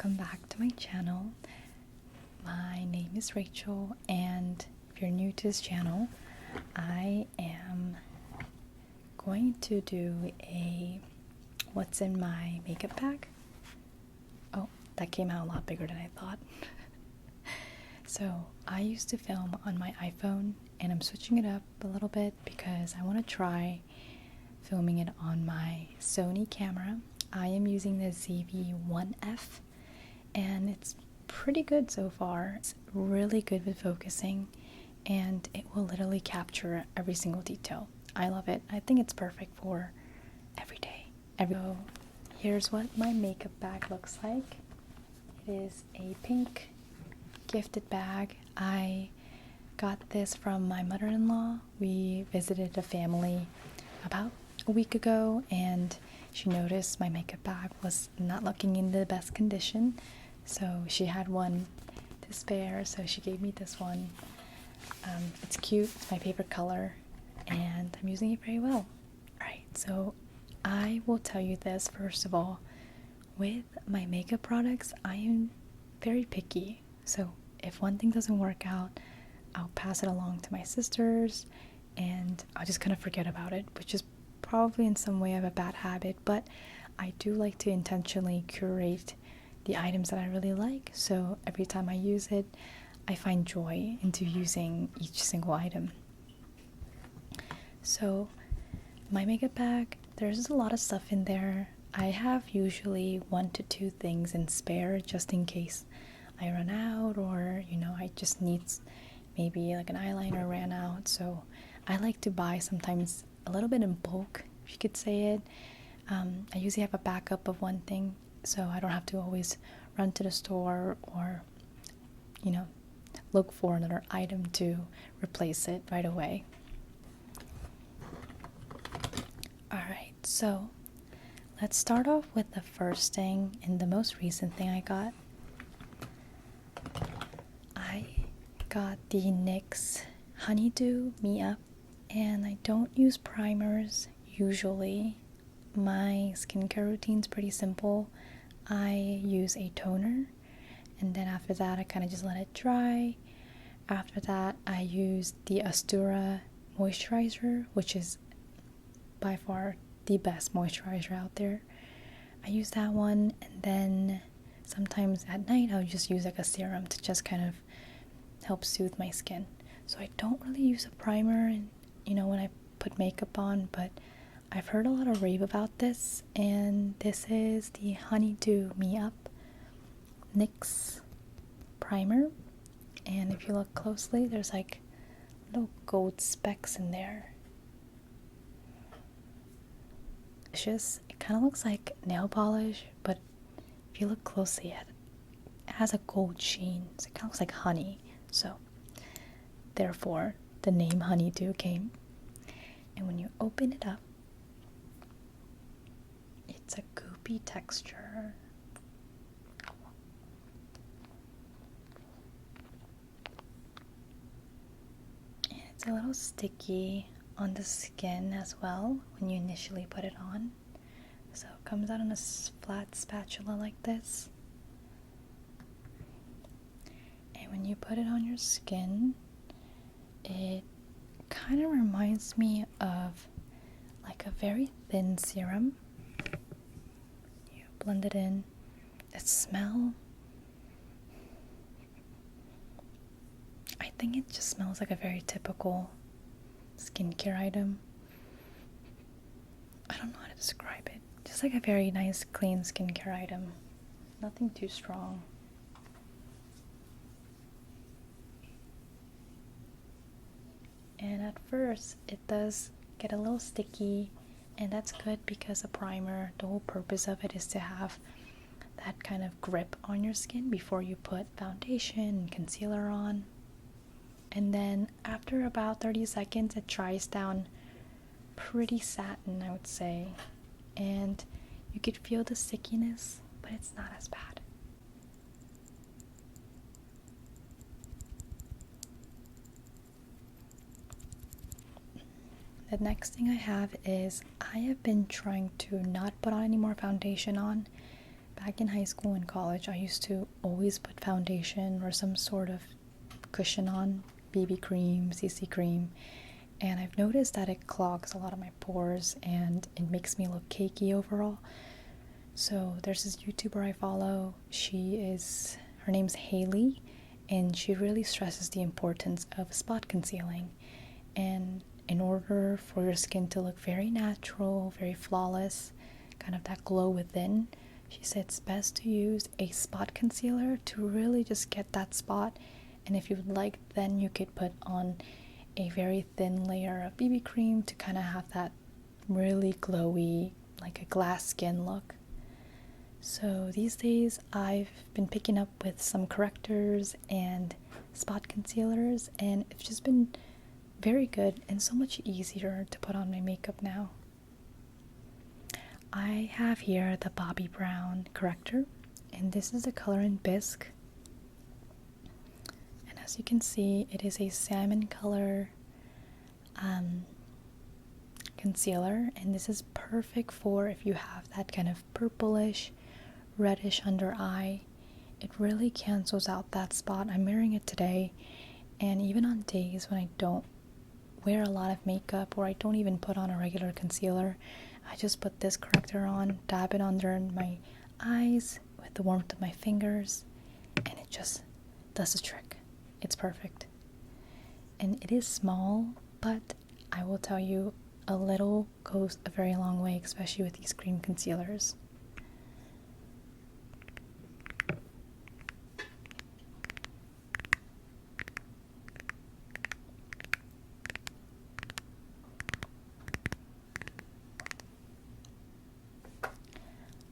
welcome back to my channel. My name is Rachel, and if you're new to this channel, I am going to do a what's in my makeup bag. Oh, that came out a lot bigger than I thought. So I used to film on my iPhone, and I'm switching it up a little bit because I want to try filming it on my Sony camera. I am using the ZV-1F, and it's pretty good so far. It's really good with focusing, and it will literally capture every single detail. I love it. I think it's perfect for every day. So here's what my makeup bag looks like. It is a pink gifted bag. I got this from my mother-in-law. We visited a family about a week ago, and she noticed my makeup bag was not looking in the best condition, so she had one to spare, so she gave me this one. It's cute, it's my favorite color, and I'm using it very well. Alright, so I will tell you this first of all. With my makeup products, I am very picky, so if one thing doesn't work out, I'll pass it along to my sisters, and I'll just kind of forget about it, which is probably in some way I have a bad habit, but I do like to intentionally curate the items that I really like, so every time I use it, I find joy into using each single item. So my makeup bag, there's a lot of stuff in there. I have usually 1 to 2 things in spare just in case I run out, or I just need maybe like an eyeliner ran out, so I like to buy sometimes a little bit in bulk, if you could say it. I usually have a backup of one thing, so I don't have to always run to the store or look for another item to replace it right away. Alright, so let's start off with the first thing and the most recent thing I got. I got the NYX Honeydew Me Up, and I don't use primers usually. My skincare routine's pretty simple. I use a toner, and then after that I kind of just let it dry. After that I use the Astura moisturizer, which is by far the best moisturizer out there. I use that one, and then sometimes at night I'll just use like a serum to just kind of help soothe my skin. So I don't really use a primer when I put makeup on, but I've heard a lot of rave about this, and this is the Honeydew Me Up NYX primer, and if you look closely, there's like little gold specks in there. It kind of looks like nail polish, but if you look closely at it, it has a gold sheen, so it kind of looks like honey, so therefore the name Honeydew came. And when you open it up, it's a goopy texture. And it's a little sticky on the skin as well when you initially put it on. So it comes out on a flat spatula like this. And when you put it on your skin, it kind of reminds me of like a very thin serum. You blend it in. The smell, I think it just smells like a very typical skincare item. I don't know how to describe it. Just like a very nice, clean skincare item. Nothing too strong. And at first, it does get a little sticky, and that's good because a primer, the whole purpose of it is to have that kind of grip on your skin before you put foundation and concealer on. And then after about 30 seconds, it dries down pretty satin, I would say. And you could feel the stickiness, but it's not as bad. The next thing I have is I have been trying to not put on any more foundation on, back in high school and college, I used to always put foundation or some sort of cushion on, BB cream, CC cream, and I've noticed that it clogs a lot of my pores and it makes me look cakey overall. So there's this YouTuber I follow. Her name's Haley, and she really stresses the importance of spot concealing. And in order for your skin to look very natural, very flawless, kind of that glow within, she said it's best to use a spot concealer to really just get that spot. And if you would like, then you could put on a very thin layer of BB cream to kind of have that really glowy, like a glass skin look. So these days I've been picking up with some correctors and spot concealers, and it's just been very good and so much easier to put on my makeup now. I have here the Bobbi Brown corrector, and this is the color in Bisque. And as you can see, it is a salmon color concealer, and this is perfect for if you have that kind of purplish, reddish under eye. It really cancels out that spot. I'm wearing it today, and even on days when I don't wear a lot of makeup or I don't even put on a regular concealer, I just put this corrector on, dab it under my eyes with the warmth of my fingers, and it just does the trick. It's perfect. And it is small, but I will tell you, a little goes a very long way, especially with these cream concealers.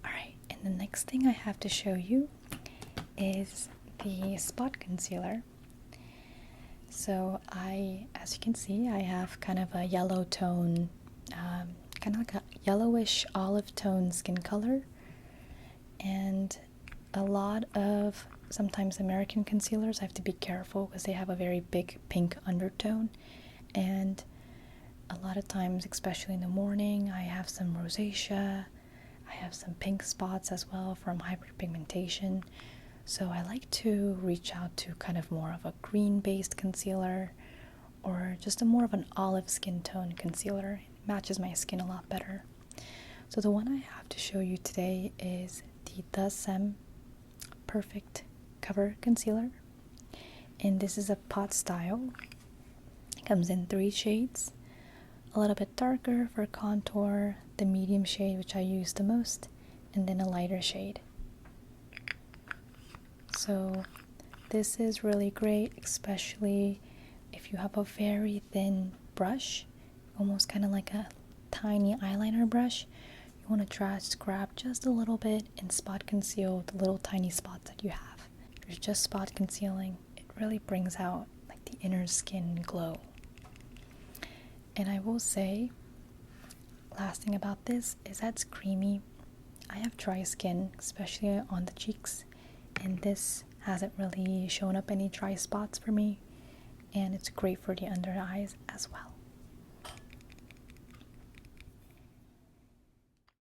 Alright, and the next thing I have to show you is the spot concealer. So as you can see, I have kind of a yellow tone, kind of like a yellowish olive tone skin color, and a lot of sometimes American concealers I have to be careful because they have a very big pink undertone, and a lot of times, especially in the morning, I have some rosacea, I have some pink spots as well from hyperpigmentation. So I like to reach out to kind of more of a green-based concealer or just a more of an olive skin tone concealer. It matches my skin a lot better. So the one I have to show you today is the Dasem Perfect Cover Concealer. And this is a pot style. It comes in 3 shades. A little bit darker for contour, the medium shade, which I use the most, and then a lighter shade. So this is really great, especially if you have a very thin brush, almost kind of like a tiny eyeliner brush. You want to try to grab just a little bit and spot conceal the little tiny spots that you have. If you're just spot concealing, it really brings out like the inner skin glow. And I will say, last thing about this is that it's creamy. I have dry skin, especially on the cheeks, and this hasn't really shown up any dry spots for me, and it's great for the under eyes as well.